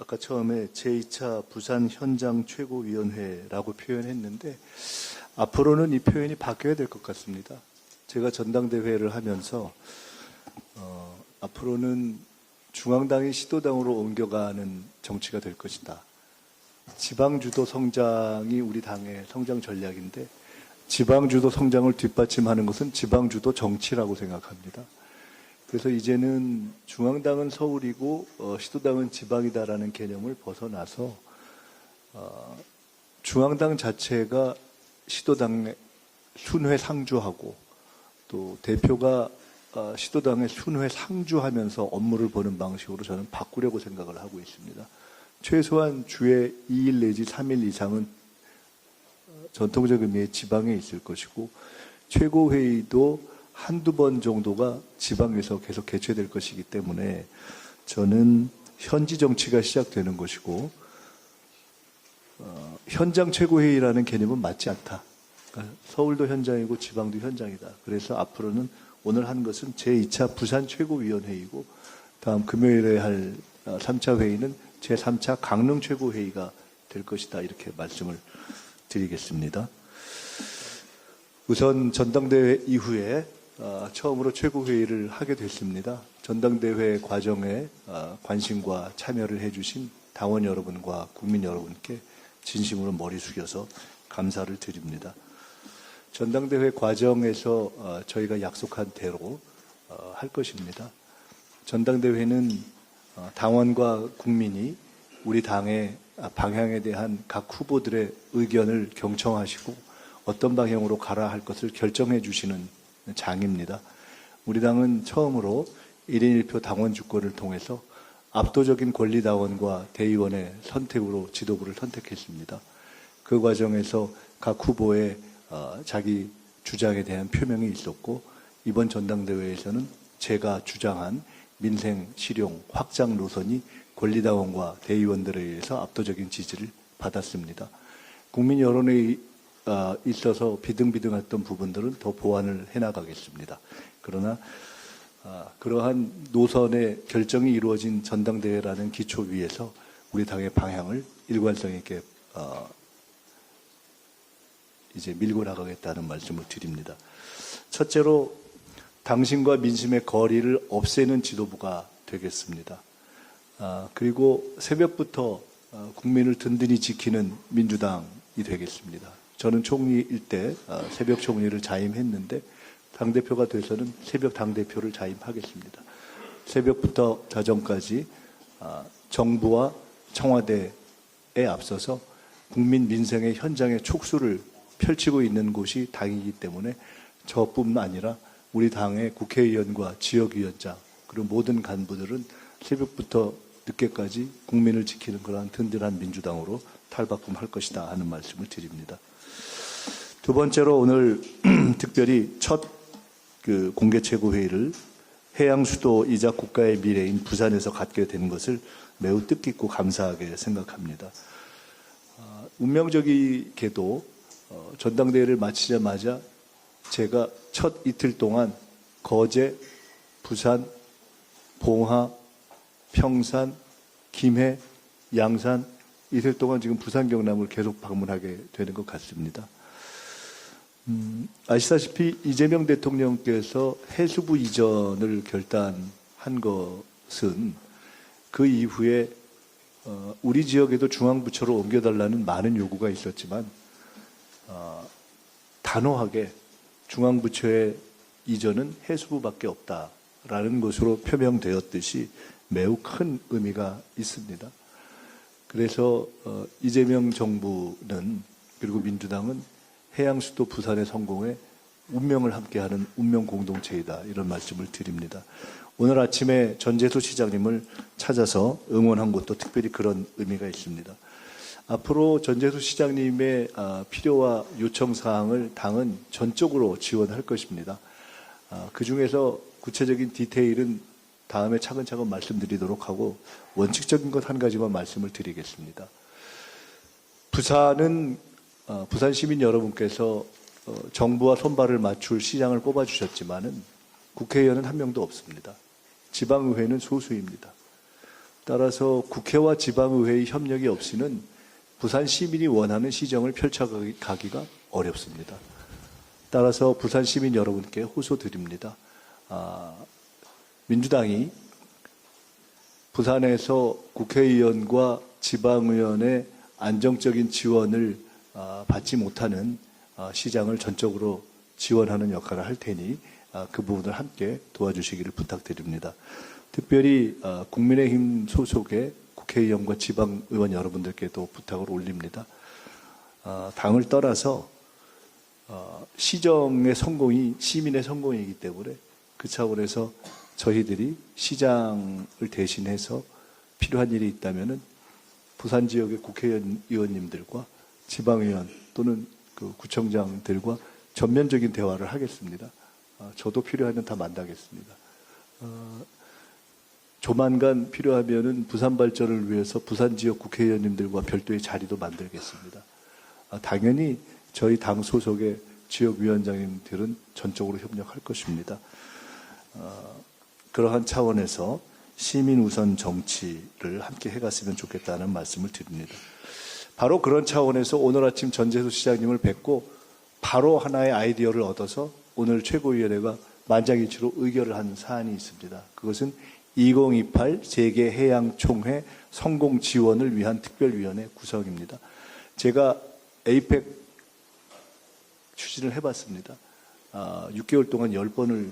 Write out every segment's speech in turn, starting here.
아까 처음에 제2차 부산 현장 최고위원회라고 표현했는데 앞으로는 이 표현이 바뀌어야 될 것 같습니다. 제가 전당대회를 하면서 앞으로는 중앙당이 시도당으로 옮겨가는 정치가 될 것이다. 지방주도 성장이 우리 당의 성장 전략인데 지방주도 성장을 뒷받침하는 것은 지방주도 정치라고 생각합니다. 그래서 이제는 중앙당은 서울이고 시도당은 지방이다라는 개념을 벗어나서 중앙당 자체가 시도당의 순회 상주하고 또 대표가 시도당의 순회 상주하면서 업무를 보는 방식으로 저는 바꾸려고 생각을 하고 있습니다. 최소한 주에 2일 내지 3일 이상은 전통적 의미의 지방에 있을 것이고 최고회의도 한두 번 정도가 지방에서 계속 개최될 것이기 때문에 저는 현지 정치가 시작되는 것이고 현장 최고회의라는 개념은 맞지 않다. 그러니까 서울도 현장이고 지방도 현장이다. 그래서 앞으로는 오늘 한 것은 제2차 부산 최고위원회의고 다음 금요일에 할 3차 회의는 제3차 강릉 최고회의가 될 것이다. 이렇게 말씀을 드리겠습니다. 우선 전당대회 이후에 처음으로 최고회의를 하게 됐습니다. 전당대회 과정에 관심과 참여를 해주신 당원 여러분과 국민 여러분께 진심으로 머리 숙여서 감사를 드립니다. 전당대회 과정에서 저희가 약속한 대로 할 것입니다. 전당대회는 당원과 국민이 우리 당의 방향에 대한 각 후보들의 의견을 경청하시고 어떤 방향으로 가라 할 것을 결정해 주시는 장입니다. 우리 당은 처음으로 1인 1표 당원 주권을 통해서 압도적인 권리당원과 대의원의 선택으로 지도부를 선택했습니다. 그 과정에서 각 후보의 자기 주장에 대한 표명이 있었고 이번 전당대회에서는 제가 주장한 민생 실용 확장 노선이 권리당원과 대의원들에 의해서 압도적인 지지를 받았습니다. 국민 여론에 있어서 비등비등했던 부분들은 더 보완을 해나가겠습니다. 그러나 그러한 노선의 결정이 이루어진 전당대회라는 기초 위에서 우리 당의 방향을 일관성 있게 이제 밀고 나가겠다는 말씀을 드립니다. 첫째로 당신과 민심의 거리를 없애는 지도부가 되겠습니다. 그리고 새벽부터 국민을 든든히 지키는 민주당이 되겠습니다. 저는 총리일 때 새벽 총리를 자임했는데 당대표가 돼서는 새벽 당대표를 자임하겠습니다. 새벽부터 자정까지 정부와 청와대에 앞서서 국민 민생의 현장의 촉수를 펼치고 있는 곳이 당이기 때문에 저뿐만 아니라 우리 당의 국회의원과 지역위원장 그리고 모든 간부들은 새벽부터 늦게까지 국민을 지키는 그러한 든든한 민주당으로 탈바꿈할 것이다 하는 말씀을 드립니다. 두 번째로 오늘 특별히 첫 공개 최고회의를 해양 수도이자 국가의 미래인 부산에서 갖게 된 것을 매우 뜻깊고 감사하게 생각합니다. 운명적이게도 전당대회를 마치자마자 제가 첫 이틀 동안 거제, 부산, 봉화, 평산, 김해, 양산 이틀 동안 지금 부산 경남을 계속 방문하게 되는 것 같습니다. 아시다시피 이재명 대통령께서 해수부 이전을 결단한 것은 그 이후에 우리 지역에도 중앙부처로 옮겨달라는 많은 요구가 있었지만 단호하게 중앙부처의 이전은 해수부밖에 없다라는 것으로 표명되었듯이 매우 큰 의미가 있습니다. 그래서 이재명 정부는 그리고 민주당은 해양 수도 부산의 성공에 운명을 함께하는 운명 공동체이다 이런 말씀을 드립니다. 오늘 아침에 전재수 시장님을 찾아서 응원한 것도 특별히 그런 의미가 있습니다. 앞으로 전재수 시장님의 필요와 요청 사항을 당은 전적으로 지원할 것입니다. 그 중에서 구체적인 디테일은 다음에 차근차근 말씀드리도록 하고 원칙적인 것 한 가지만 말씀을 드리겠습니다. 부산 시민 여러분께서 정부와 손발을 맞출 시장을 꼽아주셨지만은 국회의원은 한 명도 없습니다. 지방의회는 소수입니다. 따라서 국회와 지방의회의 협력이 없이는 부산 시민이 원하는 시정을 펼쳐가기가 어렵습니다. 따라서 부산 시민 여러분께 호소드립니다. 민주당이 부산에서 국회의원과 지방의원의 안정적인 지원을 받지 못하는 시장을 전적으로 지원하는 역할을 할 테니 그 부분을 함께 도와주시기를 부탁드립니다. 특별히 국민의힘 소속의 국회의원과 지방의원 여러분들께도 부탁을 올립니다. 당을 떠나서 시정의 성공이 시민의 성공이기 때문에 그 차원에서 저희들이 시장을 대신해서 필요한 일이 있다면은 부산 지역의 국회의원님들과 지방의원 또는 그 구청장들과 전면적인 대화를 하겠습니다. 저도 필요하면 다 만나겠습니다. 조만간 필요하면은 부산 발전을 위해서 부산 지역 국회의원님들과 별도의 자리도 만들겠습니다. 당연히 저희 당 소속의 지역위원장님들은 전적으로 협력할 것입니다. 그러한 차원에서 시민 우선 정치를 함께 해갔으면 좋겠다는 말씀을 드립니다. 바로 그런 차원에서 오늘 아침 전재수 시장님을 뵙고 바로 하나의 아이디어를 얻어서 오늘 최고위원회가 만장일치로 의결을 한 사안이 있습니다. 그것은 2028 세계해양총회 성공 지원을 위한 특별위원회 구성입니다. 제가 에이펙 추진을 해봤습니다. 6개월 동안 10번을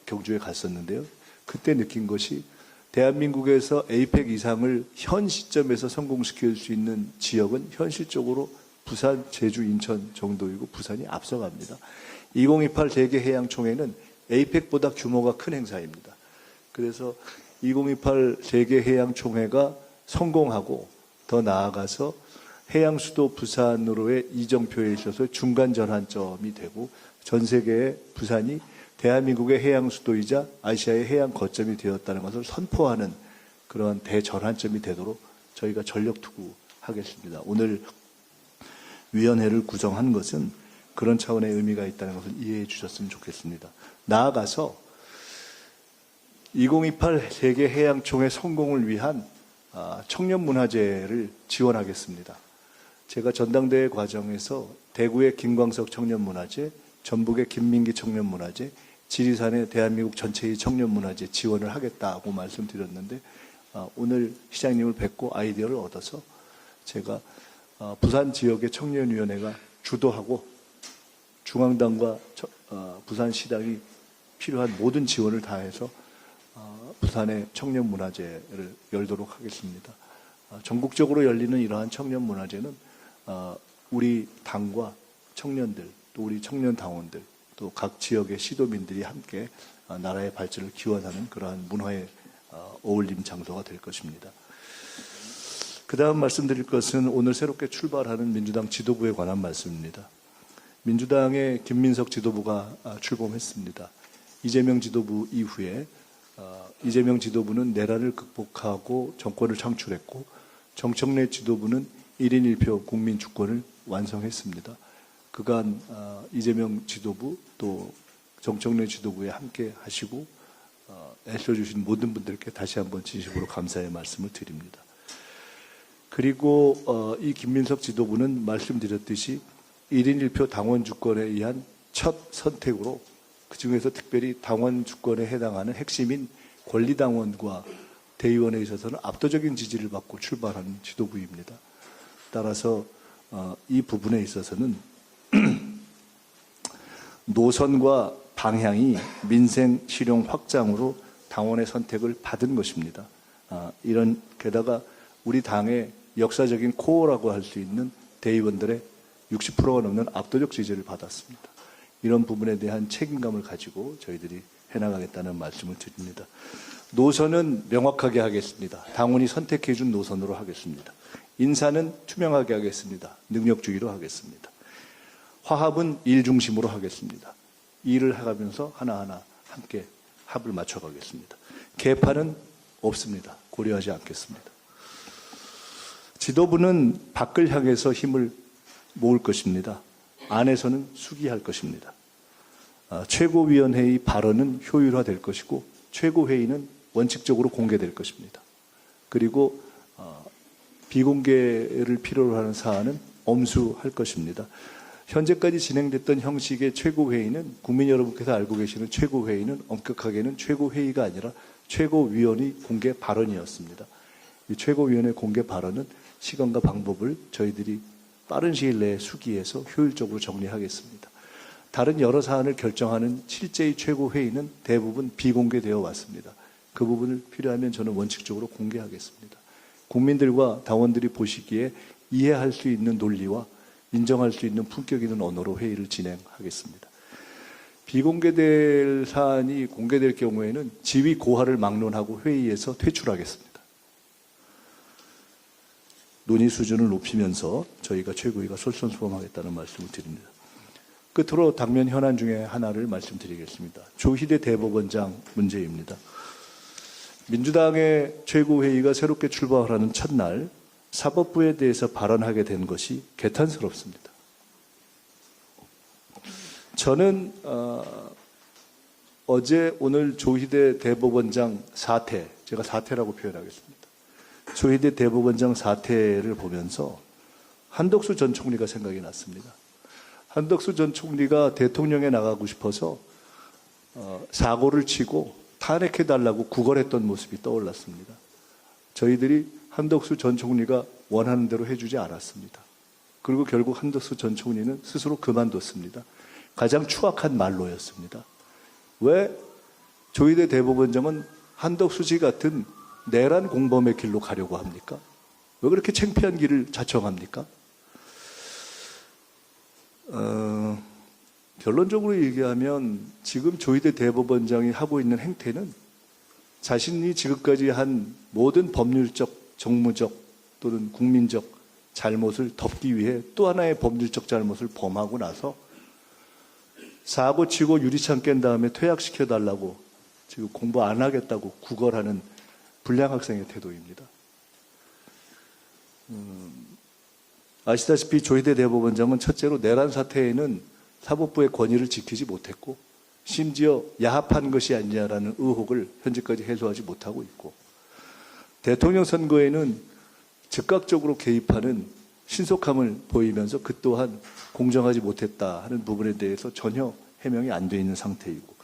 경주에 갔었는데요. 그때 느낀 것이 대한민국에서 에이펙 이상을 현 시점에서 성공시킬 수 있는 지역은 현실적으로 부산, 제주, 인천 정도이고 부산이 앞서갑니다. 2028 세계해양총회는 에이펙보다 규모가 큰 행사입니다. 그래서 2028 세계해양총회가 성공하고 더 나아가서 해양수도 부산으로의 이정표에 있어서 중간 전환점이 되고 전 세계의 부산이 대한민국의 해양수도이자 아시아의 해양 거점이 되었다는 것을 선포하는 그런 대전환점이 되도록 저희가 전력 투구하겠습니다. 오늘 위원회를 구성한 것은 그런 차원의 의미가 있다는 것을 이해해 주셨으면 좋겠습니다. 나아가서 2028 세계해양총회 성공을 위한 청년문화제를 지원하겠습니다. 제가 전당대회 과정에서 대구의 김광석 청년문화제, 전북의 김민기 청년문화제, 지리산의 대한민국 전체의 청년문화제 지원을 하겠다고 말씀드렸는데 오늘 시장님을 뵙고 아이디어를 얻어서 제가 부산 지역의 청년위원회가 주도하고 중앙당과 부산시당이 필요한 모든 지원을 다해서 부산의 청년문화제를 열도록 하겠습니다. 전국적으로 열리는 이러한 청년문화제는 우리 당과 청년들 또 우리 청년당원들 또 각 지역의 시도민들이 함께 나라의 발전을 기원하는 그러한 문화의 어울림 장소가 될 것입니다. 그 다음 말씀드릴 것은 오늘 새롭게 출발하는 민주당 지도부에 관한 말씀입니다. 민주당의 김민석 지도부가 출범했습니다. 이재명 지도부 이후에 이재명 지도부는 내란을 극복하고 정권을 창출했고 정청래 지도부는 1인 1표 국민 주권을 완성했습니다. 그간 이재명 지도부 또 정청래 지도부에 함께 하시고 애써주신 모든 분들께 다시 한번 진심으로 감사의 말씀을 드립니다. 그리고 이 김민석 지도부는 말씀드렸듯이 1인 1표 당원 주권에 의한 첫 선택으로 그중에서 특별히 당원 주권에 해당하는 핵심인 권리당원과 대의원에 있어서는 압도적인 지지를 받고 출발하는 지도부입니다. 따라서 이 부분에 있어서는 노선과 방향이 민생 실용 확장으로 당원의 선택을 받은 것입니다. 게다가 우리 당의 역사적인 코어라고 할 수 있는 대의원들의 60%가 넘는 압도적 지지를 받았습니다. 이런 부분에 대한 책임감을 가지고 저희들이 해나가겠다는 말씀을 드립니다. 노선은 명확하게 하겠습니다. 당원이 선택해준 노선으로 하겠습니다. 인사는 투명하게 하겠습니다. 능력주의로 하겠습니다. 화합은 일 중심으로 하겠습니다. 일을 해가면서 하나하나 함께 합을 맞춰가겠습니다. 개파는 없습니다. 고려하지 않겠습니다. 지도부는 밖을 향해서 힘을 모을 것입니다. 안에서는 수기할 것입니다. 최고위원회의 발언은 효율화될 것이고 최고회의는 원칙적으로 공개될 것입니다. 그리고 비공개를 필요로 하는 사안은 엄수할 것입니다. 현재까지 진행됐던 형식의 최고회의는 국민 여러분께서 알고 계시는 최고회의는 엄격하게는 최고회의가 아니라 최고위원회 공개 발언이었습니다. 이 최고위원회 공개 발언은 시간과 방법을 저희들이 빠른 시일 내에 수기해서 효율적으로 정리하겠습니다. 다른 여러 사안을 결정하는 실제의 최고회의는 대부분 비공개되어 왔습니다. 그 부분을 필요하면 저는 원칙적으로 공개하겠습니다. 국민들과 당원들이 보시기에 이해할 수 있는 논리와 인정할 수 있는 품격 있는 언어로 회의를 진행하겠습니다. 비공개될 사안이 공개될 경우에는 지위 고하를 막론하고 회의에서 퇴출하겠습니다. 논의 수준을 높이면서 저희가 최고위가 솔선수범하겠다는 말씀을 드립니다. 끝으로 당면 현안 중에 하나를 말씀드리겠습니다. 조희대 대법원장 문제입니다. 민주당의 최고회의가 새롭게 출범하는 첫날 사법부에 대해서 발언하게 된 것이 개탄스럽습니다. 저는 어제 오늘 조희대 대법원장 사퇴, 제가 사퇴라고 표현하겠습니다. 조희대 대법원장 사퇴를 보면서 한덕수 전 총리가 생각이 났습니다. 한덕수 전 총리가 대통령에 나가고 싶어서 사고를 치고 탄핵해달라고 구걸했던 모습이 떠올랐습니다. 저희들이 한덕수 전 총리가 원하는 대로 해주지 않았습니다. 그리고 결국 한덕수 전 총리는 스스로 그만뒀습니다. 가장 추악한 말로였습니다. 왜 조희대 대법원장은 한덕수 씨 같은 내란 공범의 길로 가려고 합니까? 왜 그렇게 창피한 길을 자청합니까? 결론적으로 얘기하면 지금 조희대 대법원장이 하고 있는 행태는 자신이 지금까지 한 모든 법률적, 정무적 또는 국민적 잘못을 덮기 위해 또 하나의 법률적 잘못을 범하고 나서 사고 치고 유리창 깬 다음에 퇴학시켜달라고 지금 공부 안 하겠다고 구걸하는 불량 학생의 태도입니다. 아시다시피 조희대 대법원장은 첫째로 내란 사태에는 사법부의 권위를 지키지 못했고 심지어 야합한 것이 아니냐라는 의혹을 현재까지 해소하지 못하고 있고 대통령 선거에는 즉각적으로 개입하는 신속함을 보이면서 그 또한 공정하지 못했다 하는 부분에 대해서 전혀 해명이 안 돼 있는 상태이고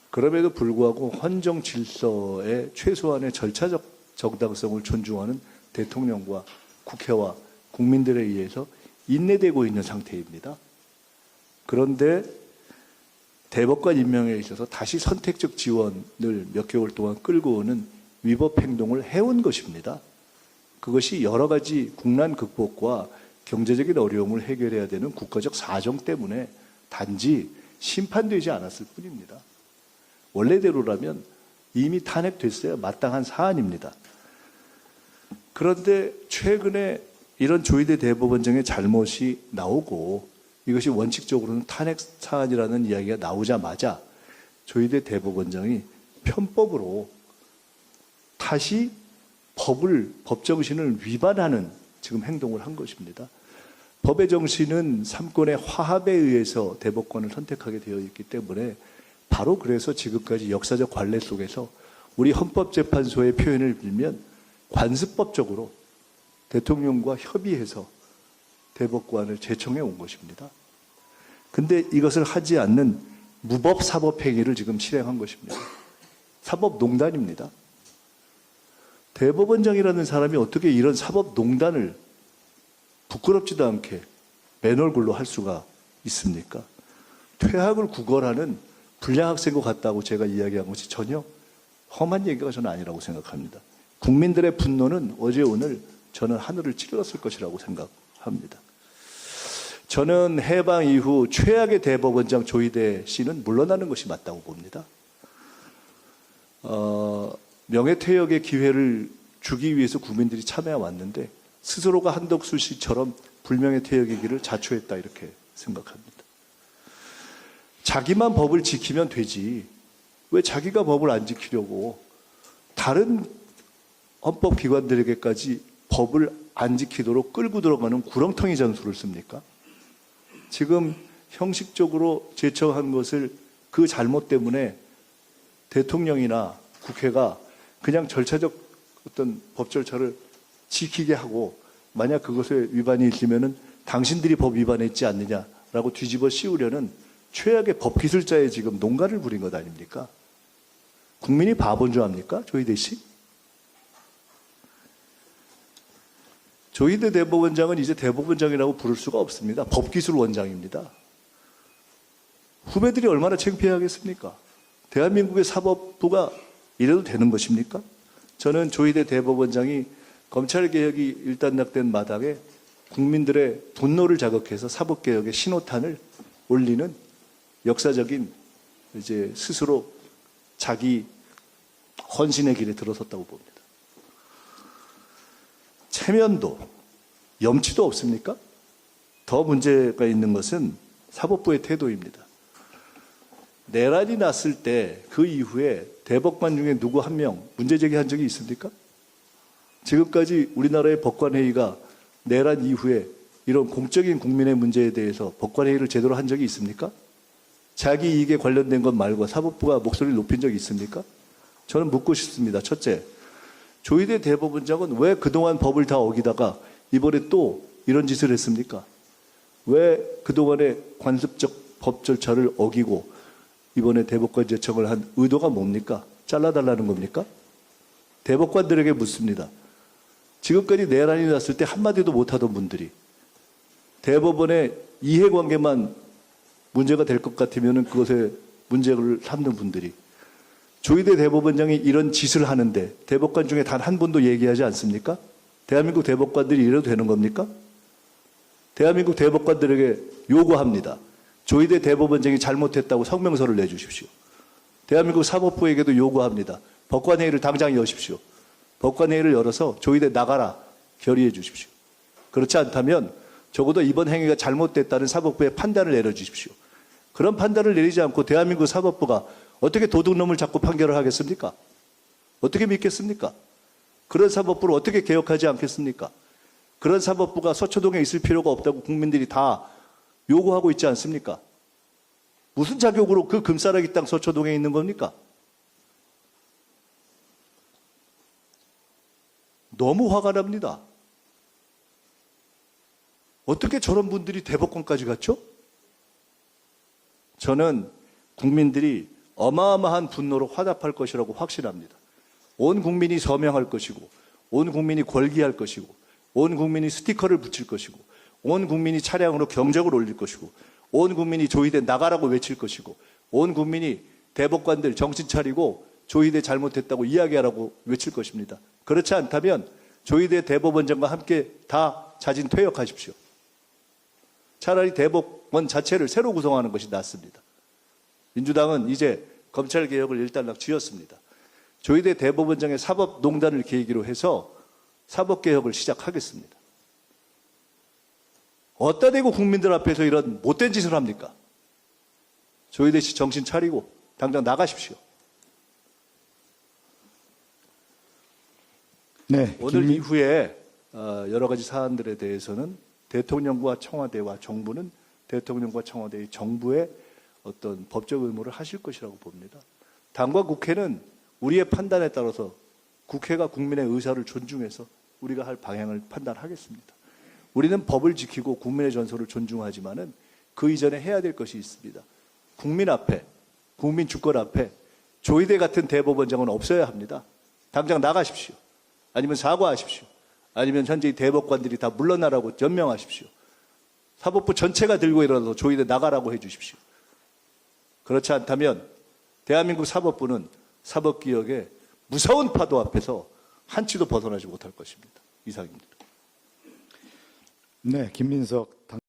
그럼에도 불구하고 헌정 질서의 최소한의 절차적 정당성을 존중하는 대통령과 국회와 국민들에 의해서 인내되고 있는 상태입니다. 그런데 대법관 임명에 있어서 다시 선택적 지원을 몇 개월 동안 끌고 오는 위법 행동을 해온 것입니다. 그것이 여러 가지 국난 극복과 경제적인 어려움을 해결해야 되는 국가적 사정 때문에 단지 심판되지 않았을 뿐입니다. 원래대로라면 이미 탄핵됐어야 마땅한 사안입니다. 그런데 최근에 이런 조희대 대법원장의 잘못이 나오고 이것이 원칙적으로는 탄핵 사안이라는 이야기가 나오자마자 조희대 대법원장이 편법으로 다시 법 정신을 위반하는 지금 행동을 한 것입니다. 법의 정신은 삼권의 화합에 의해서 대법관을 선택하게 되어 있기 때문에 바로 그래서 지금까지 역사적 관례 속에서 우리 헌법재판소의 표현을 빌면 관습법적으로 대통령과 협의해서 대법관을 제청해 온 것입니다. 근데 이것을 하지 않는 무법 사법 행위를 지금 실행한 것입니다. 사법농단입니다. 대법원장이라는 사람이 어떻게 이런 사법농단을 부끄럽지도 않게 맨 얼굴로 할 수가 있습니까? 퇴학을 구걸하는 불량 학생과 같다고 제가 이야기한 것이 전혀 험한 얘기가 저는 아니라고 생각합니다. 국민들의 분노는 어제 오늘 저는 하늘을 찔렀을 것이라고 생각합니다. 저는 해방 이후 최악의 대법원장 조희대 씨는 물러나는 것이 맞다고 봅니다. 명예퇴역의 기회를 주기 위해서 국민들이 참여해 왔는데 스스로가 한덕수 씨처럼 불명예퇴역의 길을 자초했다 이렇게 생각합니다. 자기만 법을 지키면 되지 왜 자기가 법을 안 지키려고 다른 헌법기관들에게까지 법을 안 지키도록 끌고 들어가는 구렁텅이 전술을 씁니까? 지금 형식적으로 제청한 것을 그 잘못 때문에 대통령이나 국회가 그냥 절차적 어떤 법 절차를 지키게 하고 만약 그것에 위반이 있으면은 당신들이 법 위반했지 않느냐라고 뒤집어 씌우려는 최악의 법 기술자의 지금 농간을 부린 것 아닙니까? 국민이 바본 줄 압니까? 조희대 씨? 조희대 대법원장은 이제 대법원장이라고 부를 수가 없습니다. 법기술원장입니다. 후배들이 얼마나 창피하겠습니까? 대한민국의 사법부가 이래도 되는 것입니까? 저는 조희대 대법원장이 검찰개혁이 일단락된 마당에 국민들의 분노를 자극해서 사법개혁의 신호탄을 올리는 역사적인 이제 스스로 자기 헌신의 길에 들어섰다고 봅니다. 체면도 염치도 없습니까? 더 문제가 있는 것은 사법부의 태도입니다. 내란이 났을 때 그 이후에 대법관 중에 누구 한 명 문제 제기한 적이 있습니까? 지금까지 우리나라의 법관회의가 내란 이후에 이런 공적인 국민의 문제에 대해서 법관회의를 제대로 한 적이 있습니까? 자기 이익에 관련된 것 말고 사법부가 목소리를 높인 적이 있습니까? 저는 묻고 싶습니다. 첫째, 조희대 대법원장은 왜 그동안 법을 다 어기다가 이번에 또 이런 짓을 했습니까? 왜 그동안의 관습적 법 절차를 어기고 이번에 대법관 제청을 한 의도가 뭡니까? 잘라달라는 겁니까? 대법관들에게 묻습니다. 지금까지 내란이 났을 때 한마디도 못하던 분들이 대법원의 이해관계만 문제가 될 것 같으면 그것에 문제를 삼는 분들이 조희대 대법원장이 이런 짓을 하는데 대법관 중에 단 한 분도 얘기하지 않습니까? 대한민국 대법관들이 이래도 되는 겁니까? 대한민국 대법관들에게 요구합니다. 조희대 대법원장이 잘못했다고 성명서를 내주십시오. 대한민국 사법부에게도 요구합니다. 법관회의를 당장 여십시오. 법관회의를 열어서 조희대 나가라 결의해 주십시오. 그렇지 않다면 적어도 이번 행위가 잘못됐다는 사법부의 판단을 내려주십시오. 그런 판단을 내리지 않고 대한민국 사법부가 어떻게 도둑놈을 잡고 판결을 하겠습니까? 어떻게 믿겠습니까? 그런 사법부를 어떻게 개혁하지 않겠습니까? 그런 사법부가 서초동에 있을 필요가 없다고 국민들이 다 요구하고 있지 않습니까? 무슨 자격으로 그 금싸라기 땅 서초동에 있는 겁니까? 너무 화가 납니다. 어떻게 저런 분들이 대법관까지 갔죠? 저는 국민들이 어마어마한 분노로 화답할 것이라고 확신합니다. 온 국민이 서명할 것이고, 온 국민이 권리할 것이고, 온 국민이 스티커를 붙일 것이고, 온 국민이 차량으로 경적을 올릴 것이고, 온 국민이 조희대 나가라고 외칠 것이고, 온 국민이 대법관들 정신 차리고 조희대 잘못했다고 이야기하라고 외칠 것입니다. 그렇지 않다면 조희대 대법원장과 함께 다 자진 퇴역하십시오. 차라리 대법원 자체를 새로 구성하는 것이 낫습니다. 민주당은 이제 검찰개혁을 일단락 지었습니다. 조희대 대법원장의 사법농단을 계기로 해서 사법개혁을 시작하겠습니다. 어디다 대고 국민들 앞에서 이런 못된 짓을 합니까? 조희대 씨 정신 차리고 당장 나가십시오. 네, 오늘 이후에 여러 가지 사안들에 대해서는 대통령과 청와대와 정부는 대통령과 청와대의 정부의 어떤 법적 의무를 하실 것이라고 봅니다. 당과 국회는 우리의 판단에 따라서 국회가 국민의 의사를 존중해서 우리가 할 방향을 판단하겠습니다. 우리는 법을 지키고 국민의 전소를 존중하지만은 그 이전에 해야 될 것이 있습니다. 국민 앞에, 국민 주권 앞에 조희대 같은 대법원장은 없어야 합니다. 당장 나가십시오. 아니면 사과하십시오. 아니면 현재 이 대법관들이 다 물러나라고 연명하십시오. 사법부 전체가 들고 일어나서 조희대 나가라고 해 주십시오. 그렇지 않다면 대한민국 사법부는 사법개혁의 무서운 파도 앞에서 한치도 벗어나지 못할 것입니다. 이상입니다. 네, 김민석 당